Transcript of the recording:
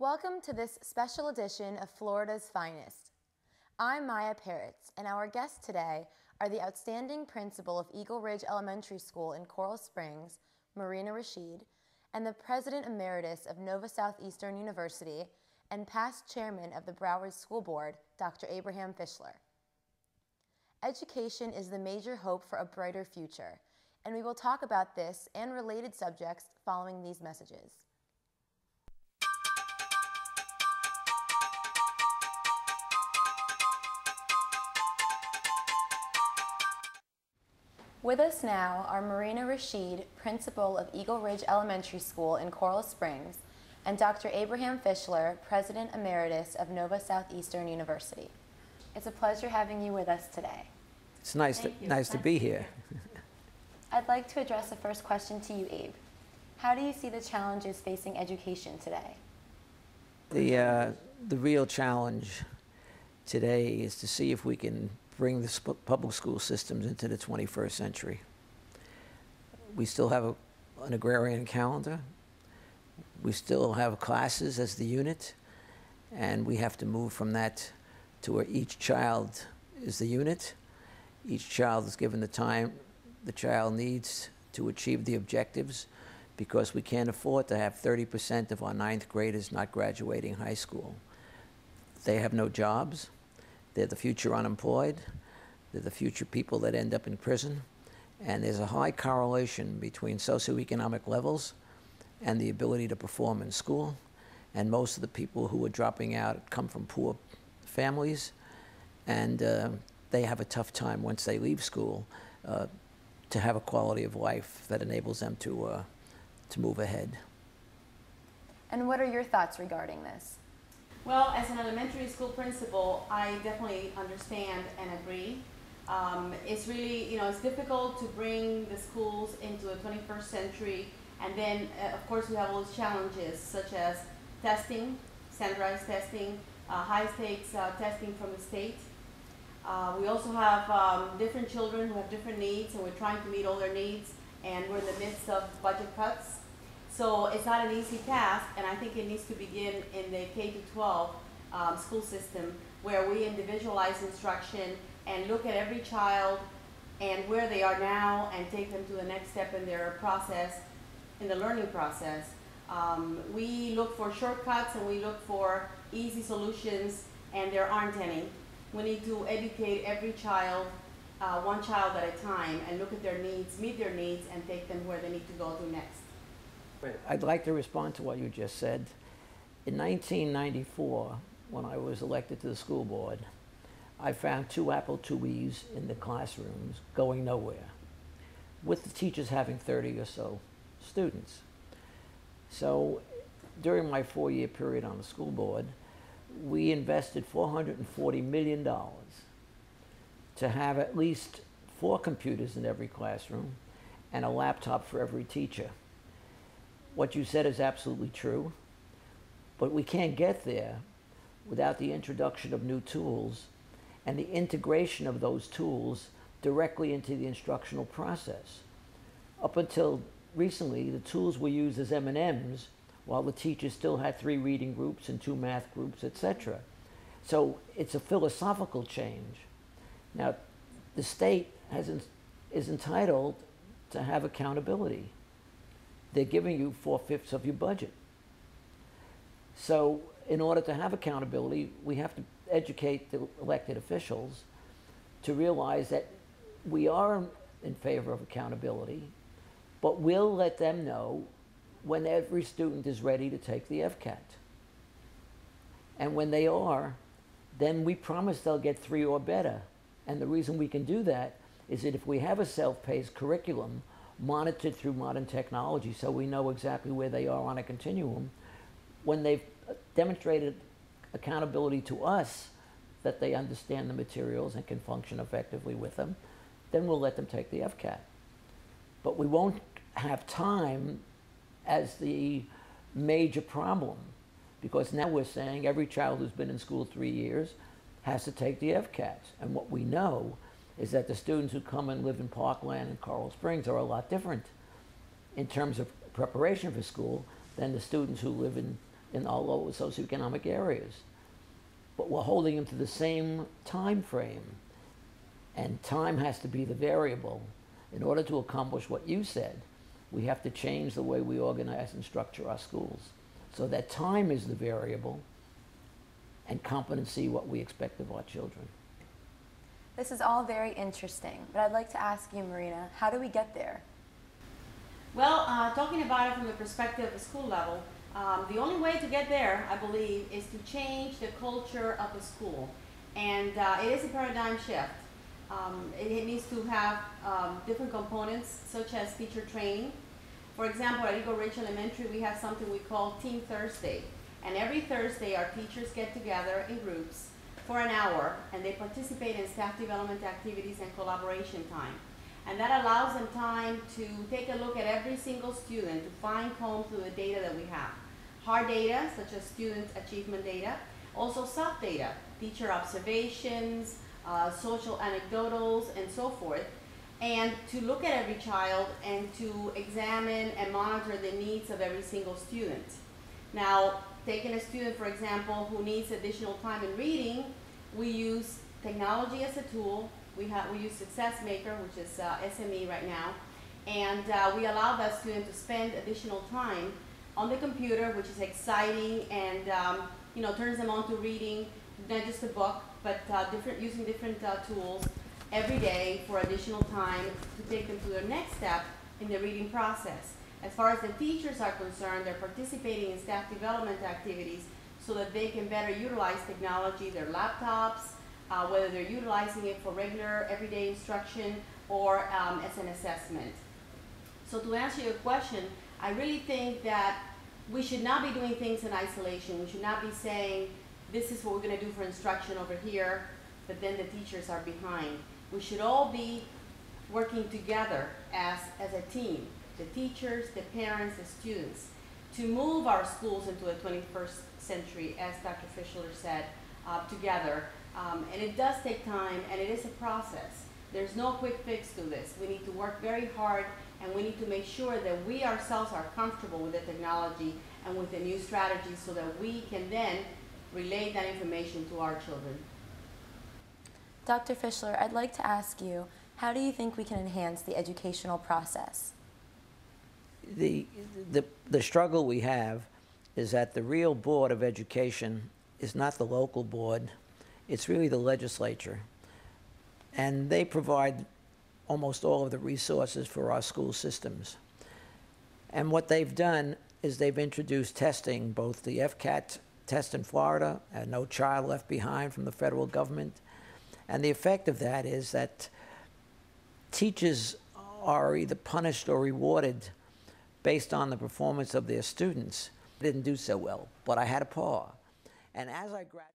Welcome to this special edition of Florida's Finest. I'm Maya Peretz, and our guests today are the outstanding principal of Eagle Ridge Elementary School in Coral Springs, Marina Rashid, and the president emeritus of Nova Southeastern University and past chairman of the Broward School Board, Dr. Abraham Fischler. Education is the major hope for a brighter future, and we will talk about this and related subjects following these messages. With us now are Marina Rashid, principal of Eagle Ridge Elementary School in Coral Springs, and Dr. Abraham Fischler, president emeritus of Nova Southeastern University. It's a pleasure having you with us today. It's nice to be here. I'd like to address the first question to you, Abe. How do you see the challenges facing education today? The real challenge today is to see if we can bring the public school systems into the 21st century. We still have an agrarian calendar. We still have classes as the unit, and we have to move from that to where each child is the unit. Each child is given the time the child needs to achieve the objectives, because we can't afford to have 30% of our ninth graders not graduating high school. They have no jobs. They're the future unemployed. They're the future people that end up in prison. And there's a high correlation between socioeconomic levels and the ability to perform in school. And most of the people who are dropping out come from poor families, and they have a tough time once they leave school to have a quality of life that enables them to move ahead. And what are your thoughts regarding this? Well, as an elementary school principal, I definitely understand and agree. It's really, it's difficult to bring the schools into the 21st century, and then, of course, we have all those challenges, such as testing, standardized testing, high-stakes testing from the state. We also have different children who have different needs, and we're trying to meet all their needs, and we're in the midst of budget cuts. So it's not an easy task, and I think it needs to begin in the K-12 school system, where we individualize instruction and look at every child and where they are now and take them to the next step in their process, in the learning process. We look for shortcuts and we look for easy solutions, and there aren't any. We need to educate every child, one child at a time, and look at their needs, meet their needs, and take them where they need to go to next. I'd like to respond to what you just said. In 1994, when I was elected to the school board, I found 2 Apple IIes in the classrooms going nowhere, with the teachers having 30 or so students. So during my 4-year period on the school board, we invested $440 million to have at least 4 computers in every classroom and a laptop for every teacher. What you said is absolutely true, but we can't get there without the introduction of new tools and the integration of those tools directly into the instructional process. Up until recently, the tools were used as M&Ms, while the teachers still had 3 reading groups and 2 math groups, etc. So it's a philosophical change. Now, the state is entitled to have accountability. They're giving you 4/5 of your budget. So in order to have accountability, we have to educate the elected officials to realize that we are in favor of accountability, but we'll let them know when every student is ready to take the FCAT. And when they are, then we promise they'll get 3 or better. And the reason we can do that is that if we have a self-paced curriculum monitored through modern technology, so we know exactly where they are on a continuum, when they've demonstrated accountability to us that they understand the materials and can function effectively with them, then we'll let them take the FCAT. But we won't have time as the major problem, because now we're saying every child who's been in school 3 years has to take the FCATs. And what we know is that the students who come and live in Parkland and Coral Springs are a lot different in terms of preparation for school than the students who live in in our lower socioeconomic areas. But we're holding them to the same time frame, and time has to be the variable. In order to accomplish what you said, we have to change the way we organize and structure our schools so that time is the variable and competency what we expect of our children. This is all very interesting, but I'd like to ask you, Marina, how do we get there? Well, talking about it from the perspective of the school level, the only way to get there, I believe, is to change the culture of the school. And it is a paradigm shift. It needs to have different components, such as teacher training. For example, at Eagle Ridge Elementary, we have something we call Team Thursday. And every Thursday, our teachers get together in groups for an hour, and they participate in staff development activities and collaboration time. And that allows them time to take a look at every single student, to fine comb through the data that we have. Hard data, such as student achievement data, also soft data, teacher observations, social anecdotals, and so forth, and to look at every child and to examine and monitor the needs of every single student. Now, taking a student, for example, who needs additional time in reading, we use technology as a tool. We use Success Maker, which is SME right now, and we allow that student to spend additional time on the computer, which is exciting and turns them on to reading, not just a book, but using different tools every day for additional time to take them to their next step in the reading process. As far as the teachers are concerned, they're participating in staff development activities so that they can better utilize technology, their laptops, whether they're utilizing it for regular, everyday instruction or as an assessment. So to answer your question, I really think that we should not be doing things in isolation. We should not be saying, this is what we're going to do for instruction over here, but then the teachers are behind. We should all be working together as a team, the teachers, the parents, the students, to move our schools into the 21st century, as Dr. Fischler said, together. And it does take time, and it is a process. There's no quick fix to this. We need to work very hard, and we need to make sure that we ourselves are comfortable with the technology and with the new strategies so that we can then relay that information to our children. Dr. Fischler, I'd like to ask you, how do you think we can enhance the educational process? The struggle we have is that the real Board of Education is not the local board, it's really the legislature. And they provide almost all of the resources for our school systems. And what they've done is they've introduced testing, both the FCAT test in Florida, No Child Left Behind from the federal government. And the effect of that is that teachers are either punished or rewarded based on the performance of their students. I didn't do so well, but I had a par. And as I graduated,